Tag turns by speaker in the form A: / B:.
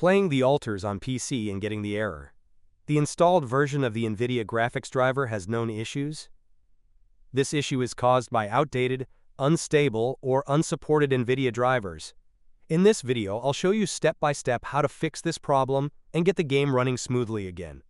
A: Playing the alters on PC and getting the error. The installed version of the NVIDIA graphics driver has known issues. This issue is caused by outdated, unstable, or unsupported NVIDIA drivers. In this video, I'll show you step by step how to fix this problem and get the game running smoothly again.